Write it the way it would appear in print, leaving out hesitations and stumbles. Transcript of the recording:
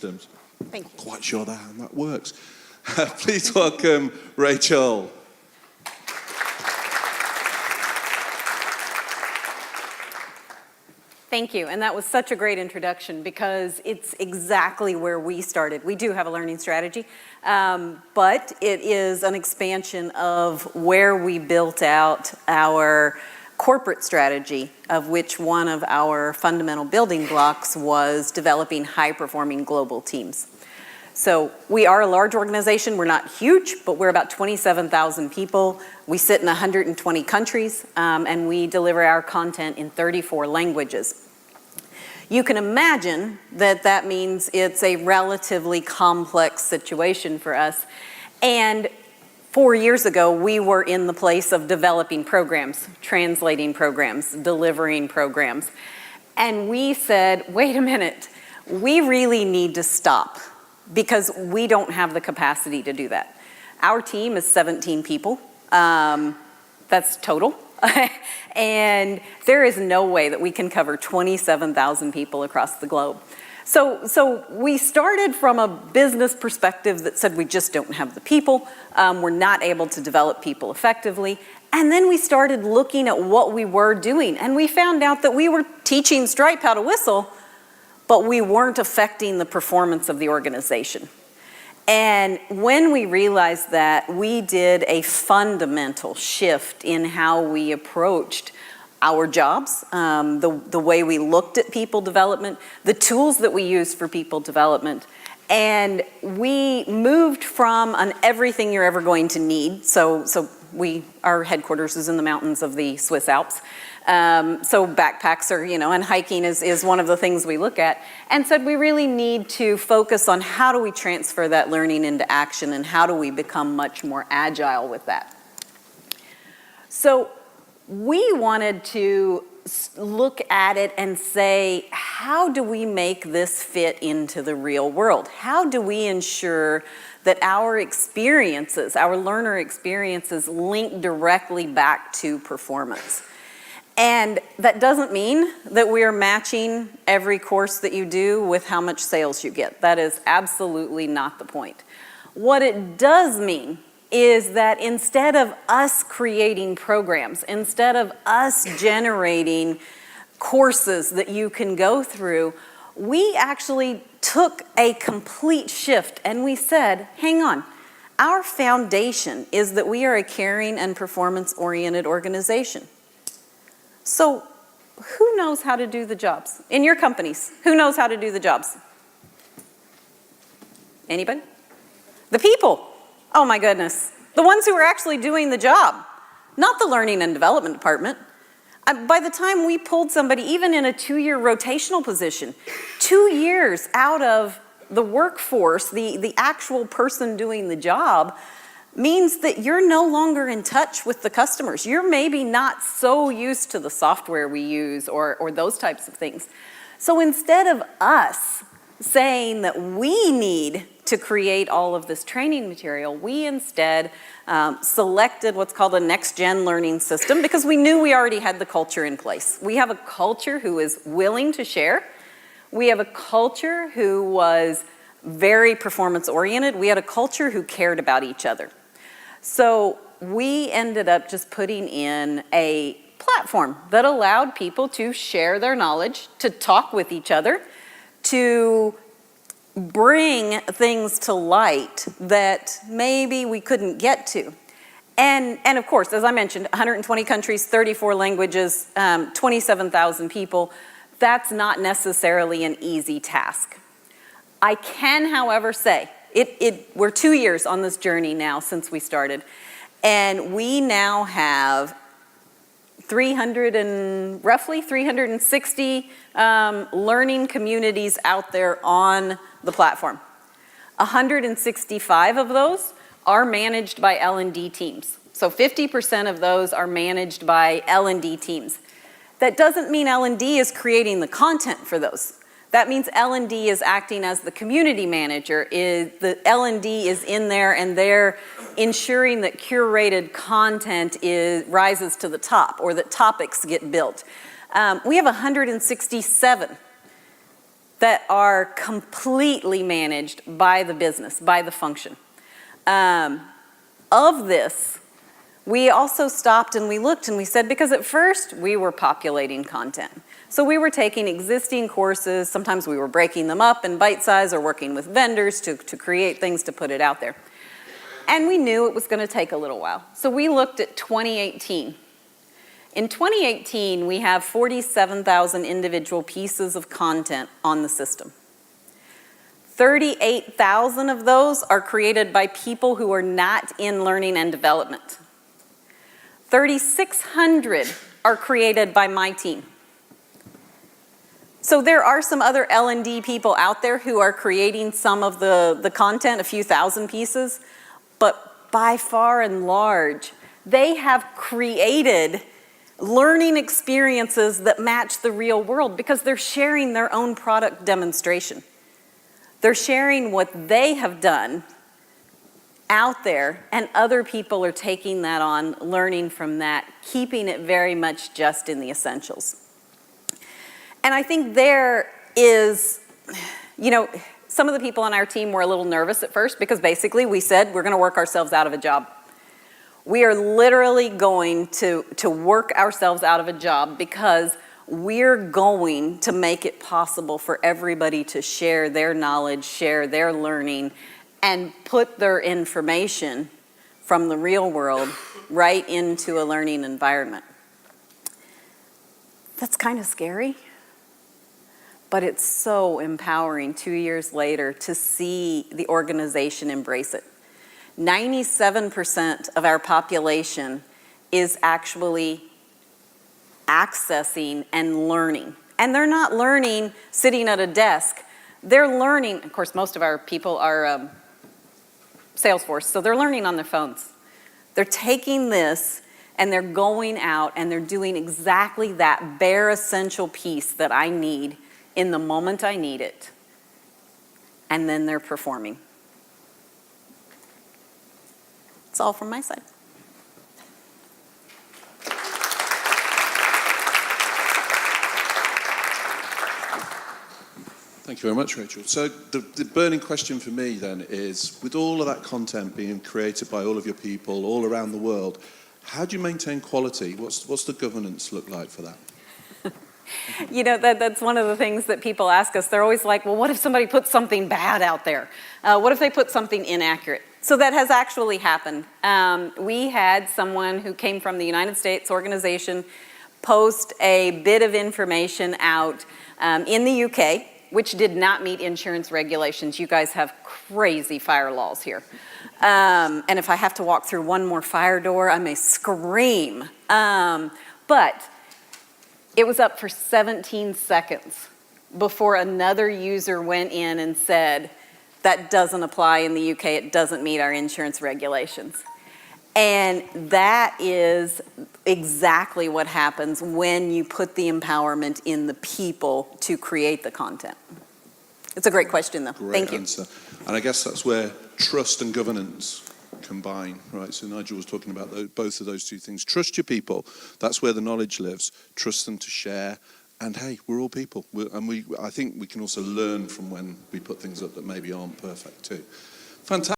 systems. Thank you. Not quite sure that works. Please welcome Rachel. Thank you, and that was such a great introduction because it's exactly where we started. We do have a learning strategy, but it is an expansion of where we built out our corporate strategy, of which one of our fundamental building blocks was developing high-performing global teams. So we are a large organization. We're not huge, but we're about 27,000 people. We sit in 120 countries, and we deliver our content in 34 languages. You can imagine that that means it's a relatively complex situation for us. And 4 years ago, we were in the place of developing programs, translating programs, delivering programs. And we said, wait a minute, we really need to stop because we don't have the capacity to do that. Our team is 17 people. That's total. And there is no way that we can cover 27,000 people across the globe. So we started from a business perspective that said we just don't have the people. We're not able to develop people effectively. And then we started looking at what we were doing. And we found out that we were teaching Stripe how to whistle, but we weren't affecting the performance of the organization. And when we realized that, we did a fundamental shift in how we approached our jobs, the way we looked at people development, the tools that we use for people development. And we moved from an everything you're ever going to need. So our headquarters is in the mountains of the Swiss Alps. So backpacks are, and hiking is one of the things we look at, and said we really need to focus on how do we transfer that learning into action and how do we become much more agile with that. So we wanted to look at it and say, how do we make this fit into the real world? How do we ensure that our experiences, our learner experiences, link directly back to performance? And that doesn't mean that we are matching every course that you do with how much sales you get. That is absolutely not the point. What it does mean is that instead of us creating programs, instead of us generating courses that you can go through, we actually took a complete shift and we said, hang on, our foundation is that we are a caring and performance-oriented organization. So who knows how to do the jobs? In your companies, who knows how to do the jobs? Anybody? The people. Oh my goodness. The ones who are actually doing the job, not the learning and development department. By the time we pulled somebody, even in a 2-year rotational position, 2 years out of the workforce, the actual person doing the job, means that you're no longer in touch with the customers. You're maybe not so used to the software we use or those types of things. So instead of us saying that we need to create all of this training material, we instead selected what's called a next-gen learning system because we knew we already had the culture in place. We have a culture who is willing to share. We have a culture who was very performance-oriented. We had a culture who cared about each other. So we ended up just putting in a platform that allowed people to share their knowledge, to talk with each other, to bring things to light that maybe we couldn't get to. And of course, as I mentioned, 120 countries, 34 languages, 27,000 people. That's not necessarily an easy task. I can, however, say, we're 2 years on this journey now since we started, and we now have roughly 360 learning communities out there on the platform. 165 of those are managed by L&D teams. So 50% of those are managed by L&D teams. That doesn't mean L&D is creating the content for those. That means L&D is acting as the community manager. The L&D is in there and they're ensuring that curated content rises to the top or that topics get built. We have 167 that are completely managed by the business, by the function. Of this, we also stopped and we looked and we said, because at first we were populating content. So we were taking existing courses, sometimes we were breaking them up in bite size or working with vendors to create things to put it out there. And we knew it was going to take a little while. So we looked at 2018. In 2018, we have 47,000 individual pieces of content on the system. 38,000 of those are created by people who are not in learning and development. 3,600 are created by my team. So there are some other L&D people out there who are creating some of the content, a few thousand pieces, but by far and large, they have created learning experiences that match the real world because they're sharing their own product demonstration. They're sharing what they have done out there, and other people are taking that on, learning from that, keeping it very much just in the essentials. And I think there is, you know, some of the people on our team were a little nervous at first because basically we said we're going to work ourselves out of a job. We are literally going to work ourselves out of a job because we're going to make it possible for everybody to share their knowledge, share their learning, and put their information from the real world right into a learning environment. That's kind of scary, but it's so empowering 2 years later to see the organization embrace it. 97% of our population is actually accessing and learning. And they're not learning sitting at a desk. They're learning, of course, most of our people are Salesforce, so they're learning on their phones. They're taking this and they're going out and they're doing exactly that bare essential piece that I need in the moment I need it. And then they're performing. That's all from my side. Thank you very much, Rachel. So the burning question for me then is, with all of that content being created by all of your people all around the world, how do you maintain quality? What's the governance look like for that? You know, that's one of the things that people ask us. They're always like, well, what if somebody puts something bad out there? What if they put something inaccurate? So that has actually happened. We had someone who came from the United States organization post a bit of information out in the UK, which did not meet insurance regulations. You guys have crazy fire laws here. And if I have to walk through one more fire door, I may scream. But it was up for 17 seconds before another user went in and said, that doesn't apply in the UK, it doesn't meet our insurance regulations. And that is exactly what happens when you put the empowerment in the people to create the content. It's a great question, though. Thank you. Great answer. And I guess that's where trust and governance combine, right? So Nigel was talking about both of those two things. Trust your people. That's where the knowledge lives. Trust them to share. And hey, we're all people. I think we can also learn from when we put things up that maybe aren't perfect too. Fantastic.